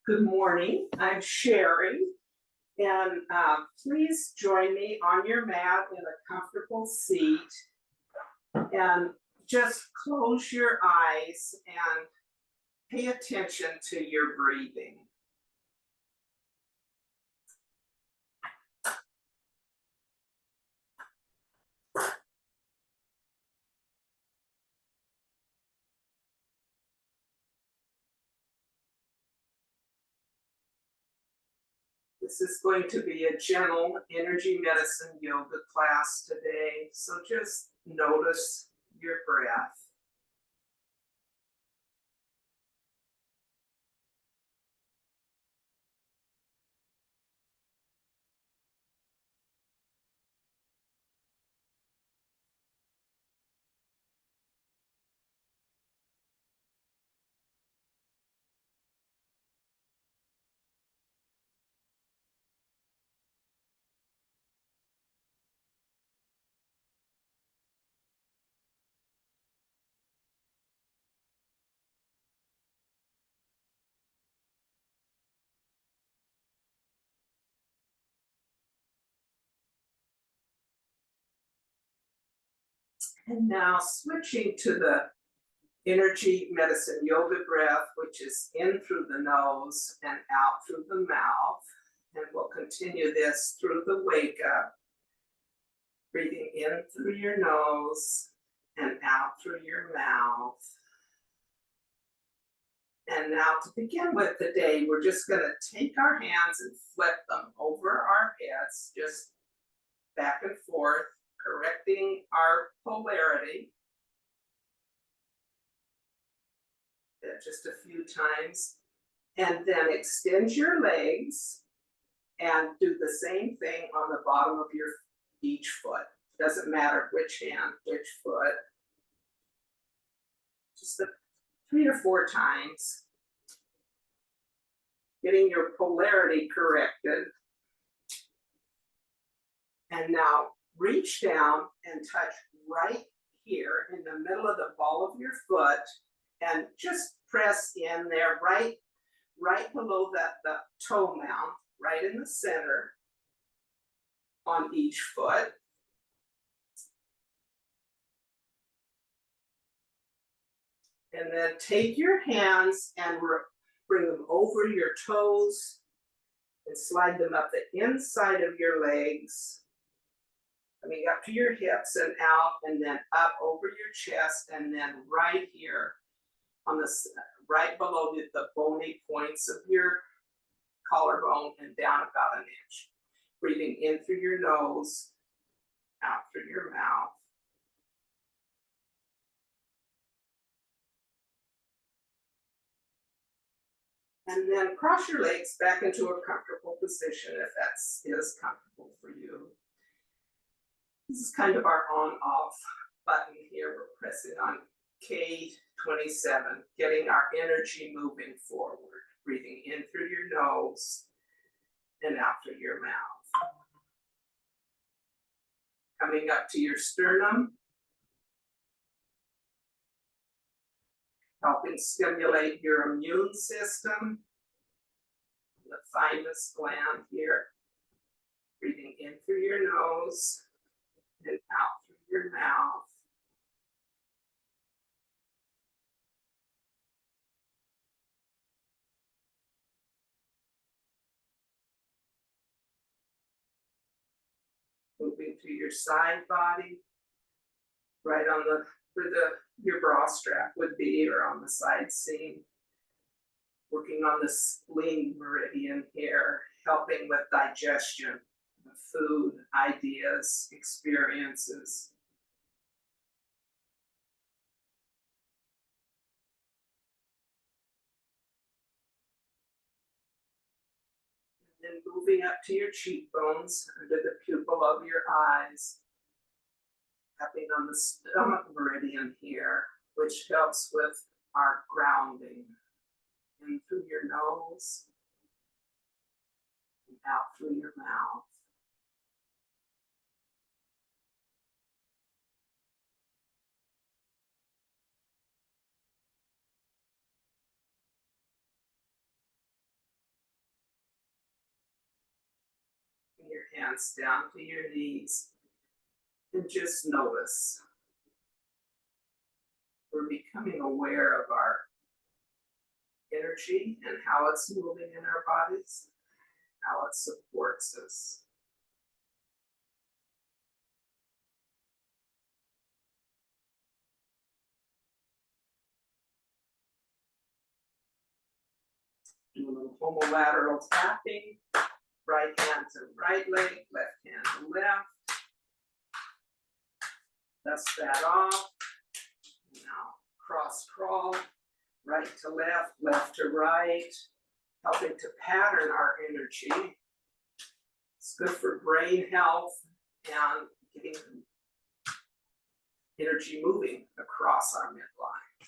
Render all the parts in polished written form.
Good morning, I'm Sherry, and please join me on your mat in a comfortable seat and just close your eyes and pay attention to your breathing. This is going to be a gentle energy medicine yoga class today, so just notice your breath. And now switching to the energy medicine yoga breath, which is in through the nose and out through the mouth. And we'll continue this through the wake up, breathing in through your nose and out through your mouth. And now to begin with the day, we're just going to take our hands and flip them over our heads, just back and forth, correcting our polarity. Just a few times. And then extend your legs and do the same thing on the bottom of each foot. Doesn't matter which hand, which foot. Just 3 or 4 times. Getting your polarity corrected. And now reach down and touch right here in the middle of the ball of your foot and just press in there right below the toe mount, right in the center on each foot. And then take your hands and bring them over your toes and slide them up the inside of your legs, coming up to your hips and out, and then up over your chest, and then right here on the right below the bony points of your collarbone and down about 1 inch. Breathing in through your nose, out through your mouth. And then cross your legs back into a comfortable position if that is comfortable for you. This is kind of our on-off button here. We're pressing on K27, getting our energy moving forward. Breathing in through your nose and out through your mouth. Coming up to your sternum, helping stimulate your immune system, the thymus gland here. Breathing in through your nose and out through your mouth. Moving to your side body, right on where your bra strap would be, or on the side seam. Working on the spleen meridian here, helping with digestion, food, ideas, experiences. And then moving up to your cheekbones, under the pupil of your eyes, tapping on the stomach meridian here, which helps with our grounding. In through your nose and out through your mouth. hands down to your knees and just notice. We're becoming aware of our energy and how it's moving in our bodies, how it supports us. Do a little homolateral tapping. Right hand to right leg, left hand to left. Dust that off. Now cross crawl, right to left, left to right, helping to pattern our energy. It's good for brain health and getting energy moving across our midline.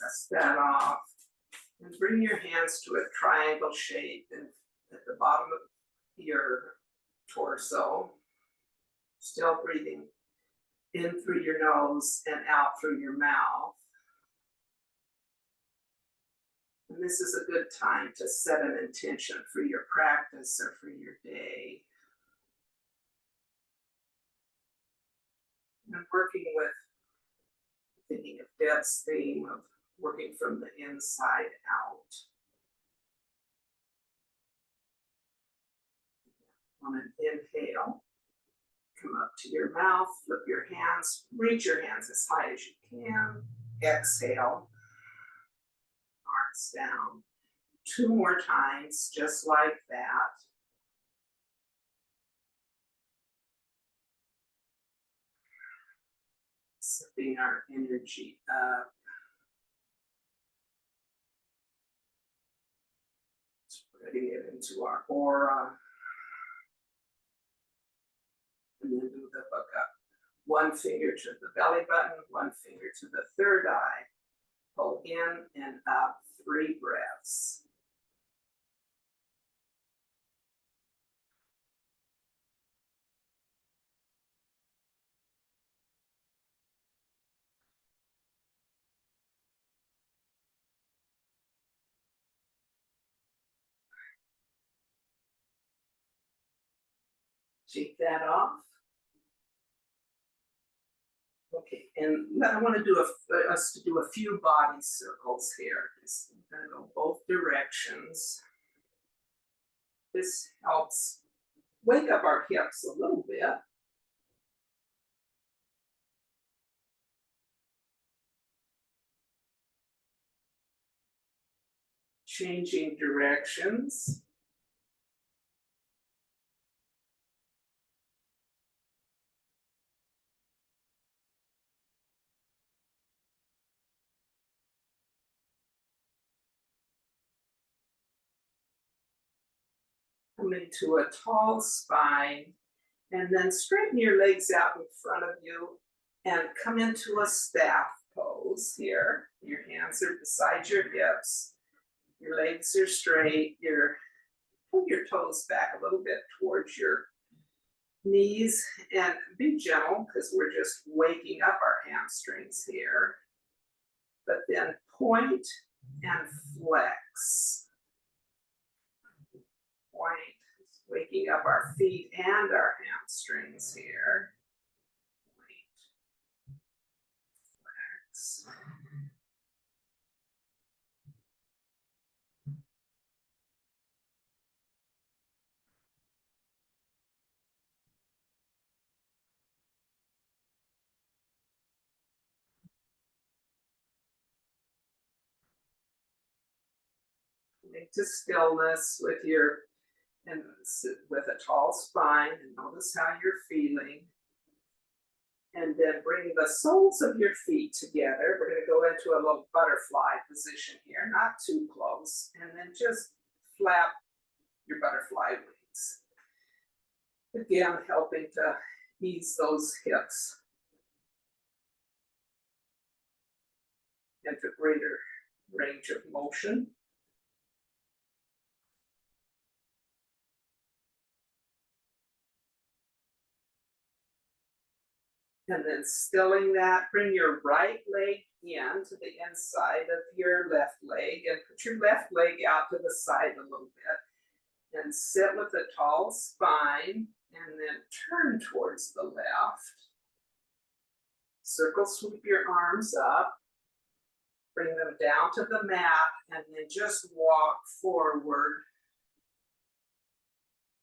Dust that off and bring your hands to a triangle shape and at the bottom of your torso. Still breathing in through your nose and out through your mouth. And this is a good time to set an intention for your practice or for your day. And working with, thinking of Deb's theme of working from the inside out. On an inhale, come up to your mouth, flip your hands, reach your hands as high as you can. Exhale, arms down. 2 more times, just like that. Sipping our energy up. Spreading it into our aura. And then do the hook up. 1 finger to the belly button, 1 finger to the third eye. Pull in and up 3 breaths. Shake that off. Okay, and I want to do us to do a few body circles here. I'm going to go both directions. This helps wake up our hips a little bit. Changing directions. Come into a tall spine, and then straighten your legs out in front of you and come into a staff pose here. Your hands are beside your hips. Your legs are straight. Pull your toes back a little bit towards your knees and be gentle because we're just waking up our hamstrings here. But then point and flex. Point, waking up our feet and our hamstrings here. Point, flex. Coming to stillness with with a tall spine, and notice how you're feeling. And then bring the soles of your feet together. We're going to go into a little butterfly position here, not too close. And then just flap your butterfly wings. Again, helping to ease those hips into greater range of motion. And then stilling that, bring your right leg in to the inside of your left leg and put your left leg out to the side a little bit and sit with a tall spine and then turn towards the left. Circle sweep your arms up, bring them down to the mat and then just walk forward.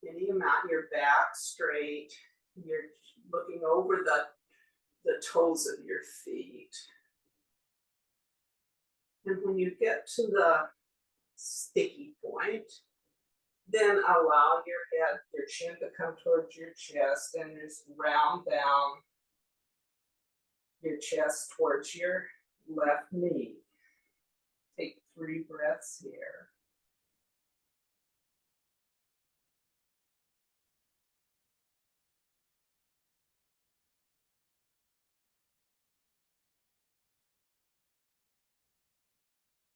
Any amount, your back straight, you're looking over the toes of your feet. And when you get to the sticky point, then allow your chin to come towards your chest and just round down your chest towards your left knee. Take 3 breaths here.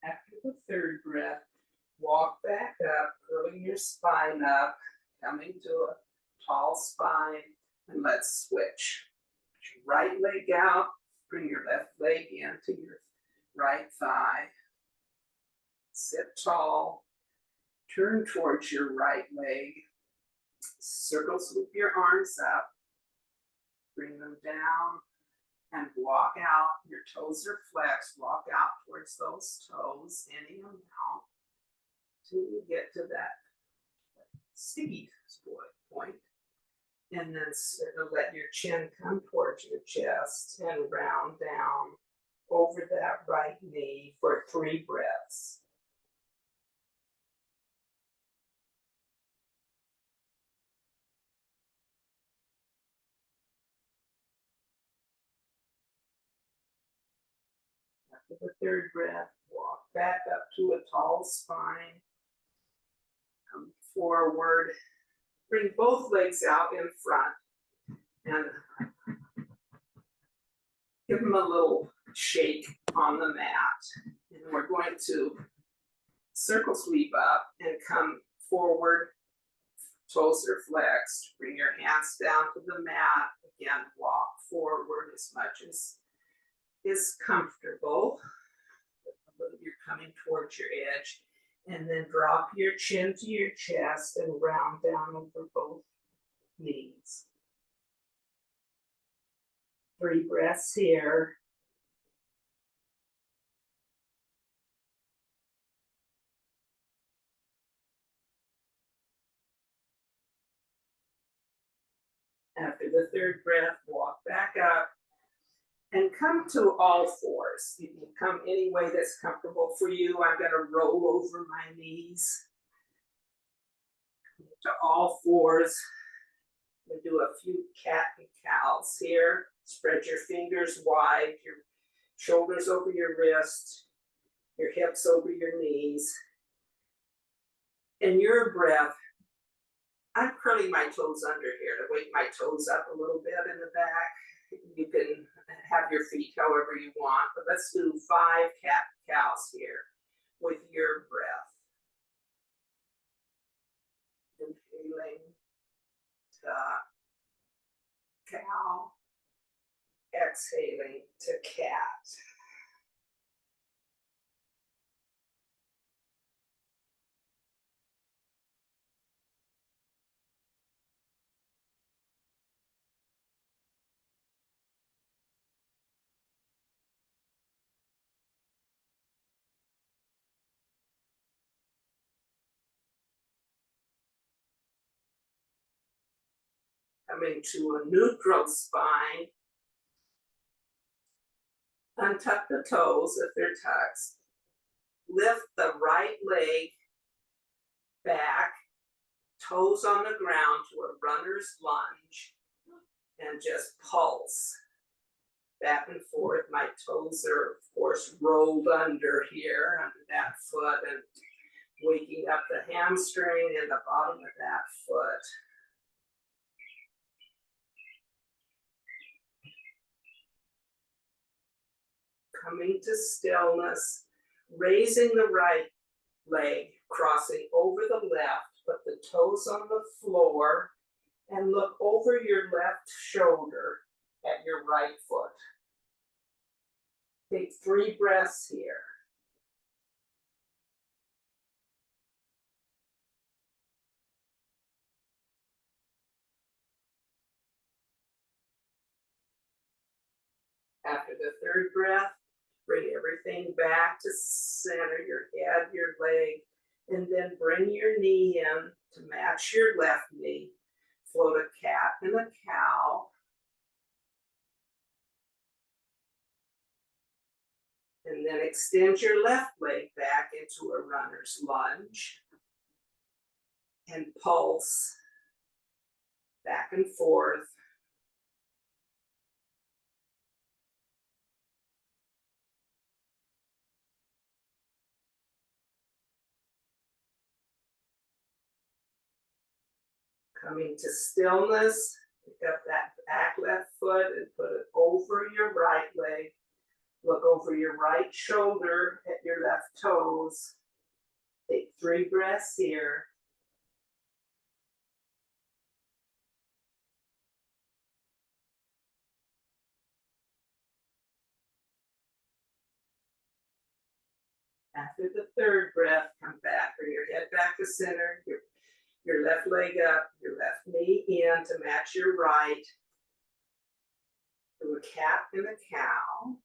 After the 3rd breath, walk back up, curling your spine up, coming to a tall spine, and let's switch. Put your right leg out, bring your left leg into your right thigh. Sit tall, turn towards your right leg, circle sweep your arms up, bring them down, and walk out. Your toes are flexed, walk out towards those toes, any amount, till you get to that sticky point. And then let your chin come towards your chest and round down over that right knee for 3 breaths. After the 3rd breath, walk back up to a tall spine. Come forward. Bring both legs out in front and give them a little shake on the mat. And we're going to circle sweep up and come forward. Toes are flexed. Bring your hands down to the mat. Again, walk forward as much as is comfortable. You're coming towards your edge. And then drop your chin to your chest and round down over both knees. 3 breaths here. After the 3rd breath, walk back up and come to all fours. You can come any way that's comfortable for you. I'm going to roll over my knees to all fours. We'll do a few cat and cows here. Spread your fingers wide, your shoulders over your wrists, your hips over your knees. And your breath, I'm curling my toes under here to wake my toes up a little bit in the back. You can have your feet however you want, but let's do 5 cat cows here with your breath. Inhaling to cow, exhaling to cat. Coming to a neutral spine. Untuck the toes if they're tucked. Lift the right leg back, toes on the ground to a runner's lunge, and just pulse back and forth. My toes are, of course, rolled under here, under that foot, and waking up the hamstring and the bottom of that foot. Coming to stillness, raising the right leg, crossing over the left, put the toes on the floor, and look over your left shoulder at your right foot. Take 3 breaths here. After the 3rd breath, bring everything back to center, your head, your leg, and then bring your knee in to match your left knee. Float a cat and a cow. And then extend your left leg back into a runner's lunge. And pulse back and forth. Coming to stillness, pick up that back left foot and put it over your right leg. Look over your right shoulder at your left toes. Take 3 breaths here. After the 3rd breath, come back, bring your head back to center, your left leg up, your left knee in to match your right. Do a cat and a cow.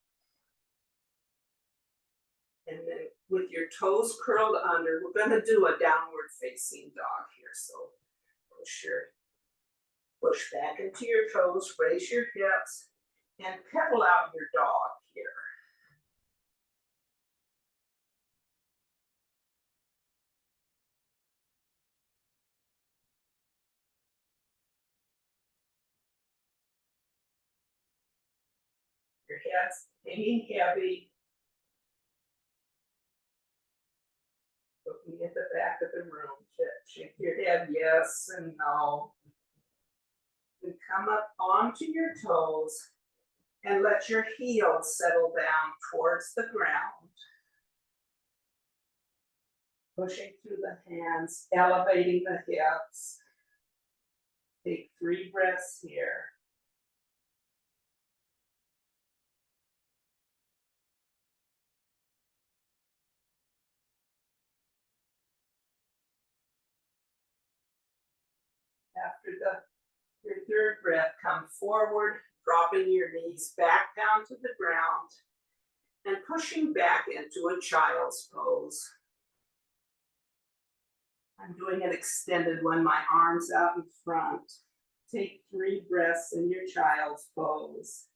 And then with your toes curled under, we're going to do a downward facing dog here. So push back into your toes, raise your hips, and pedal out your dog here. Your head's hanging heavy. Looking at the back of the room. Shake your head yes and no. Then come up onto your toes and let your heels settle down towards the ground. Pushing through the hands, elevating the hips. Take 3 breaths here. After your 3rd breath, come forward, dropping your knees back down to the ground and pushing back into a child's pose. I'm doing it extended when my arms out in front. Take 3 breaths in your child's pose.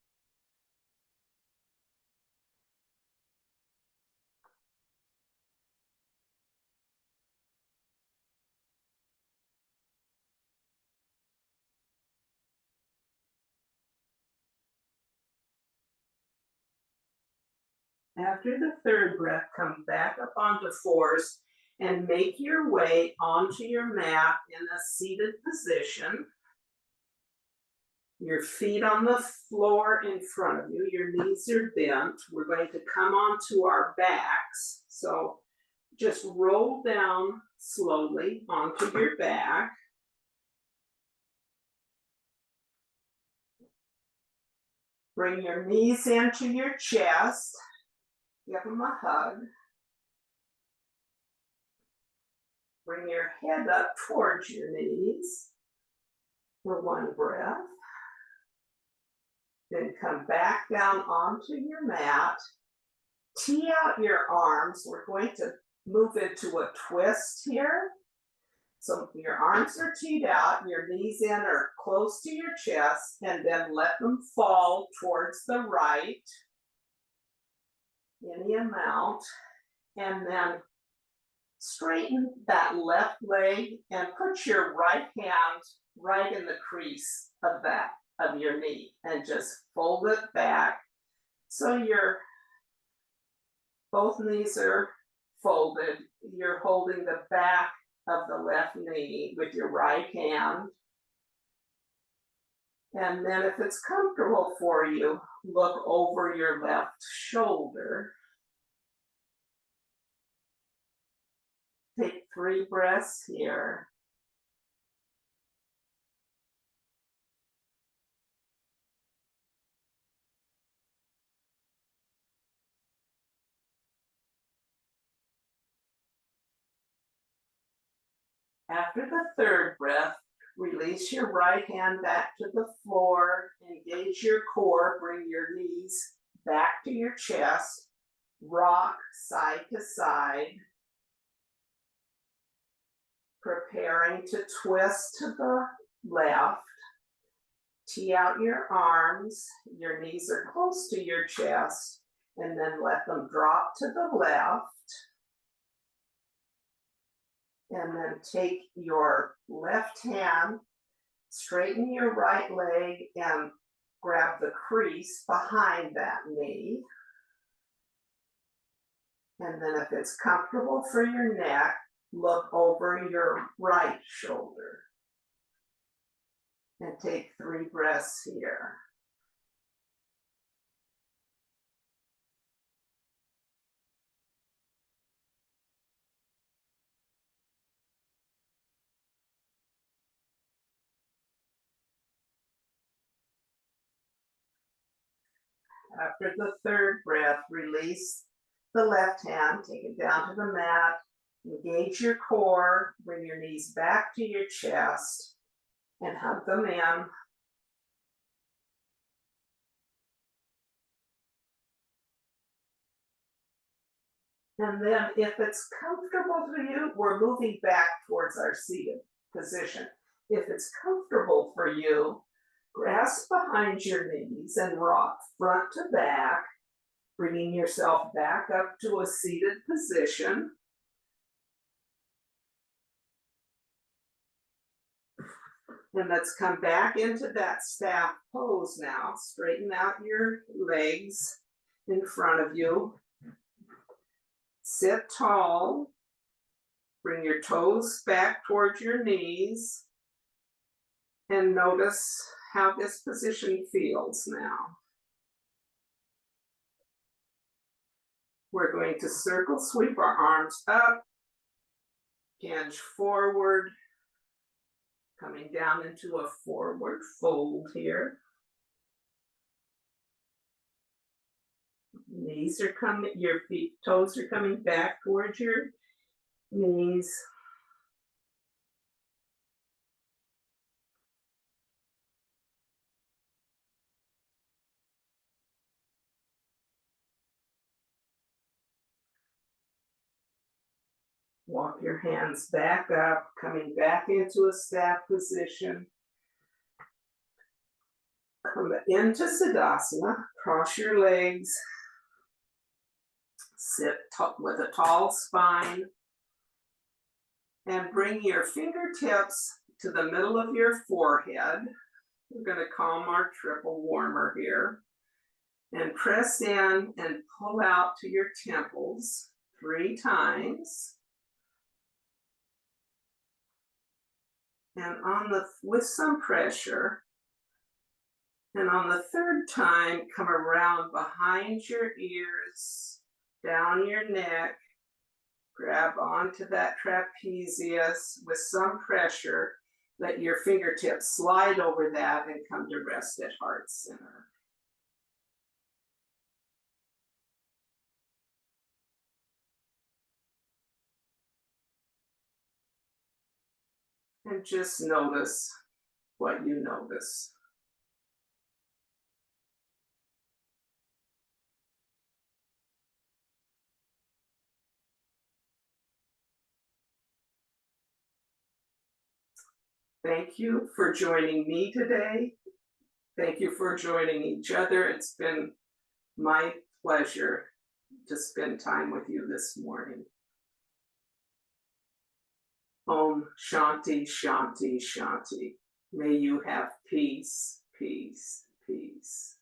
After the 3rd breath, come back up onto 4s and make your way onto your mat in a seated position. Your feet on the floor in front of you, your knees are bent. We're going to come onto our backs. So just roll down slowly onto your back. Bring your knees into your chest. Give them a hug. Bring your head up towards your knees for 1 breath. Then come back down onto your mat. Tee out your arms. We're going to move into a twist here. So your arms are teed out, your knees in or close to your chest, and then let them fall towards the right, any amount, and then straighten that left leg and put your right hand right in the crease of your knee and just fold it back so your both knees are folded. You're holding the back of the left knee with your right hand. And then if it's comfortable for you, look over your left shoulder. Take 3 breaths here. After the third breath, release your right hand back to the floor, engage your core, bring your knees back to your chest, rock side to side, preparing to twist to the left. Tee out your arms, your knees are close to your chest, and then let them drop to the left. And then take your left hand, straighten your right leg, and grab the crease behind that knee. And then if it's comfortable for your neck, look over your right shoulder. And take 3 breaths here. After the third breath, release the left hand, take it down to the mat, engage your core, bring your knees back to your chest, and hug them in. And then if it's comfortable for you, we're moving back towards our seated position. If it's comfortable for you, grasp behind your knees and rock front to back, bringing yourself back up to a seated position. And let's come back into that staff pose now. Straighten out your legs in front of you. Sit tall. Bring your toes back towards your knees. And notice how this position feels now. We're going to circle sweep our arms up, hinge forward, coming down into a forward fold here. Knees are coming, your feet, toes are coming back towards your knees. Walk your hands back up, coming back into a staff position. Come into Siddhasana, cross your legs. Sit with a tall spine. And bring your fingertips to the middle of your forehead. We're going to calm our triple warmer here. And press in and pull out to your temples 3 times. And with some pressure. And on the 3rd time, come around behind your ears, down your neck, grab onto that trapezius with some pressure. Let your fingertips slide over that and come to rest at heart center. And just notice what you notice. Thank you for joining me today. Thank you for joining each other. It's been my pleasure to spend time with you this morning. Om Shanti, Shanti, Shanti. May you have peace, peace, peace.